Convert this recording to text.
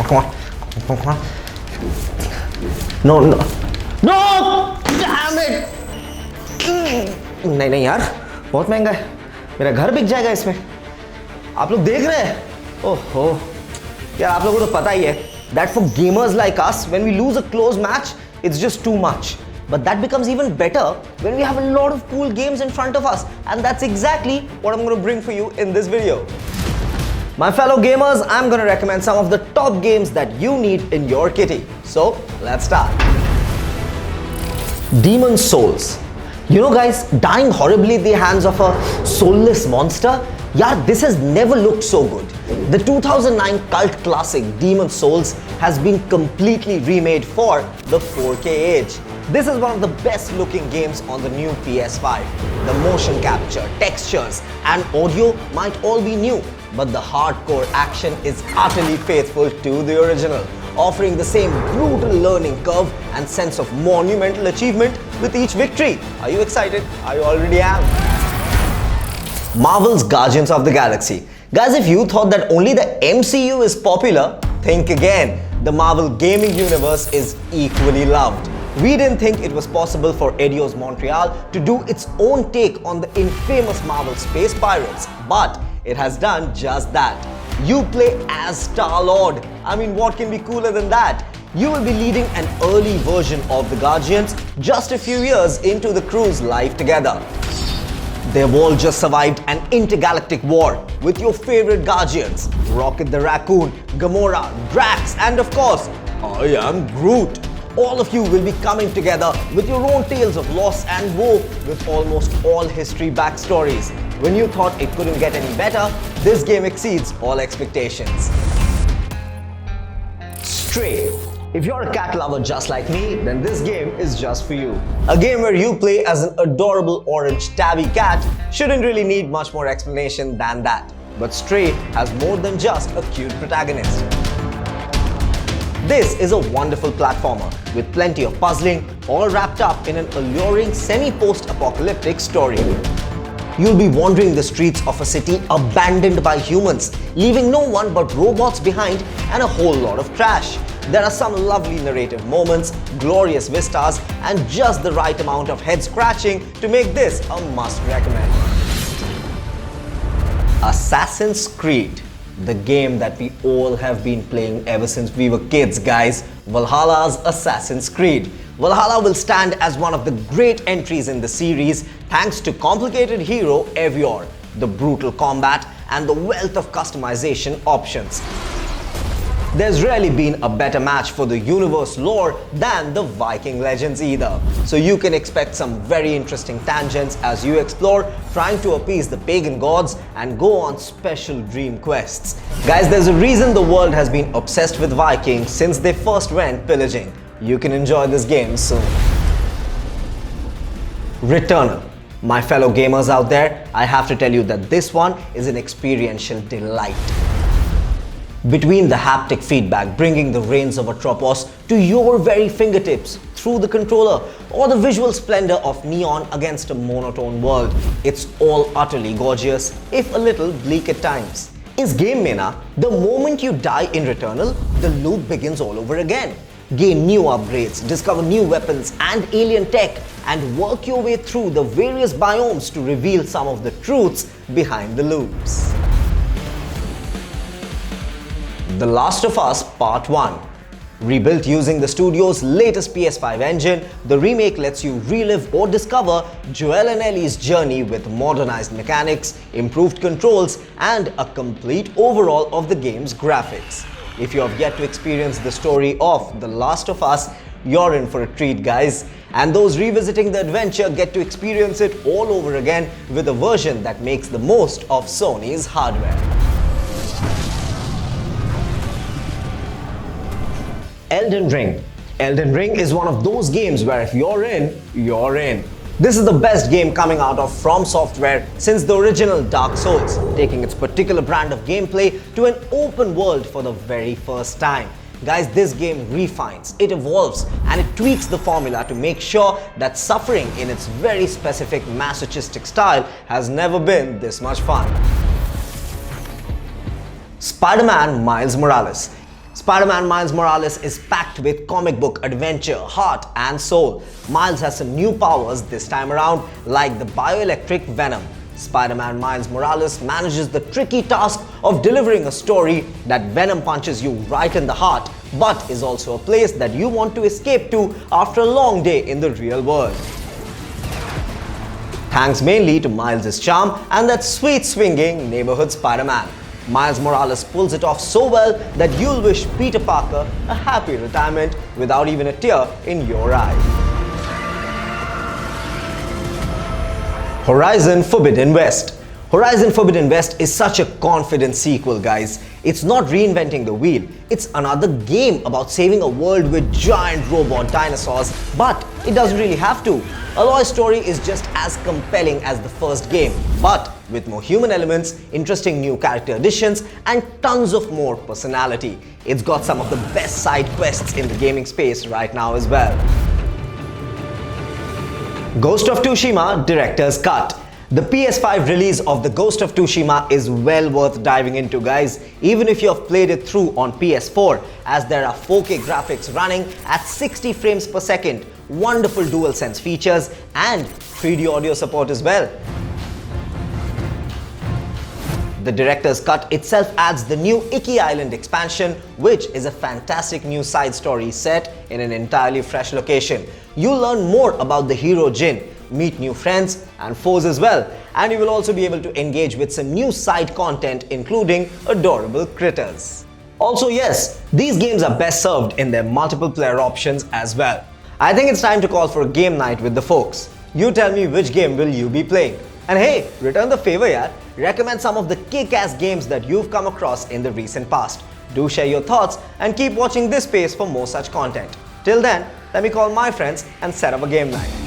Come on. Come on. No, no. No! Damn it! नहीं नहीं यार, बहुत महंगा है. मेरा घर बिक जाएगा इसमें. आप लोग देख रहे हैं? ओहो. यार आप लोगों को तो पता ही है that for gamers like us, when we lose a close match, it's just too much. But that becomes even better when we have a lot of cool games in front of us, and that's exactly what I'm going to bring for you in this video. My fellow gamers, I'm going to recommend some of the top games that you need in your kitty. So, let's start. Demon's Souls. You know guys, dying horribly at the hands of a soulless monster? Yeah, this has never looked so good. The 2009 cult classic Demon's Souls has been completely remade for the 4K age. This is one of the best looking games on the new PS5. The motion capture, textures and audio might all be new, but the hardcore action is utterly faithful to the original, offering the same brutal learning curve and sense of monumental achievement with each victory. Are you excited? I already am. Marvel's Guardians of the Galaxy. Guys, if you thought that only the MCU is popular, think again. The Marvel gaming universe is equally loved. We didn't think it was possible for Eidos Montreal to do its own take on the infamous Marvel space pirates, but it has done just that. You play as Star-Lord. I mean, what can be cooler than that? You will be leading an early version of the Guardians just a few years into the crew's life together. They've all just survived an intergalactic war with your favorite Guardians, Rocket the Raccoon, Gamora, Drax, and of course, I am Groot. All of you will be coming together with your own tales of loss and woe with almost all history backstories. When you thought it couldn't get any better, this game exceeds all expectations. Stray. If you're a cat lover just like me, then this game is just for you. A game where you play as an adorable orange tabby cat shouldn't really need much more explanation than that. But Stray has more than just a cute protagonist. This is a wonderful platformer with plenty of puzzling, all wrapped up in an alluring semi-post-apocalyptic story. You'll be wandering the streets of a city abandoned by humans, leaving no one but robots behind and a whole lot of trash. There are some lovely narrative moments, glorious vistas, and just the right amount of head scratching to make this a must recommend. Assassin's Creed. The game that we all have been playing ever since we were kids, guys. Valhalla's Assassin's Creed. Valhalla will stand as one of the great entries in the series thanks to complicated hero Eivor, the brutal combat, and the wealth of customization options. There's rarely been a better match for the universe lore than the Viking legends either. So you can expect some very interesting tangents as you explore, trying to appease the pagan gods and go on special dream quests. Guys, there's a reason the world has been obsessed with Vikings since they first went pillaging. You can enjoy this game soon. Returnal. My fellow gamers out there, I have to tell you that this one is an experiential delight. Between the haptic feedback bringing the reins of Atropos to your very fingertips through the controller, or the visual splendor of neon against a monotone world, it's all utterly gorgeous, if a little bleak at times. Is Game Mena, the moment you die in Returnal, the loop begins all over again. Gain new upgrades, discover new weapons and alien tech, and work your way through the various biomes to reveal some of the truths behind the loops. The Last of Us Part 1. Rebuilt using the studio's latest PS5 engine, the remake lets you relive or discover Joel and Ellie's journey with modernized mechanics, improved controls, and a complete overhaul of the game's graphics. If you have yet to experience the story of The Last of Us, you're in for a treat, guys. And those revisiting the adventure get to experience it all over again with a version that makes the most of Sony's hardware. Elden Ring. Elden Ring is one of those games where if you're in, you're in. This is the best game coming out of From Software since the original Dark Souls, taking its particular brand of gameplay to an open world for the very first time. Guys, this game refines, it evolves, and it tweaks the formula to make sure that suffering in its very specific masochistic style has never been this much fun. Spider-Man Miles Morales. Spider-Man Miles Morales is packed with comic book adventure, heart and soul. Miles has some new powers this time around, like the bioelectric venom. Spider-Man Miles Morales manages the tricky task of delivering a story that venom punches you right in the heart, but is also a place that you want to escape to after a long day in the real world. Thanks mainly to Miles' charm and that sweet swinging neighborhood Spider-Man, Miles Morales pulls it off so well that you'll wish Peter Parker a happy retirement without even a tear in your eye. Horizon Forbidden West. Horizon Forbidden West is such a confident sequel, guys. It's not reinventing the wheel, it's another game about saving a world with giant robot dinosaurs, but it doesn't really have to. Aloy's story is just as compelling as the first game, but with more human elements, interesting new character additions, and tons of more personality. It's got some of the best side quests in the gaming space right now as well. Ghost of Tsushima Director's Cut. The PS5 release of the Ghost of Tsushima is well worth diving into, guys, even if you have played it through on PS4, as there are 4K graphics running at 60 frames per second, wonderful DualSense features, and 3D audio support as well. The Director's Cut itself adds the new Iki Island expansion, which is a fantastic new side story set in an entirely fresh location. You'll learn more about the hero Jin, meet new friends and foes as well, and you will also be able to engage with some new side content including adorable critters. Also, yes, these games are best served in their multiple player options as well. I think it's time to call for a game night with the folks. You tell me which game will you be playing. And hey, return the favor, yaar. Recommend some of the kick-ass games that you've come across in the recent past. Do share your thoughts and keep watching this space for more such content. Till then, let me call my friends and set up a game night.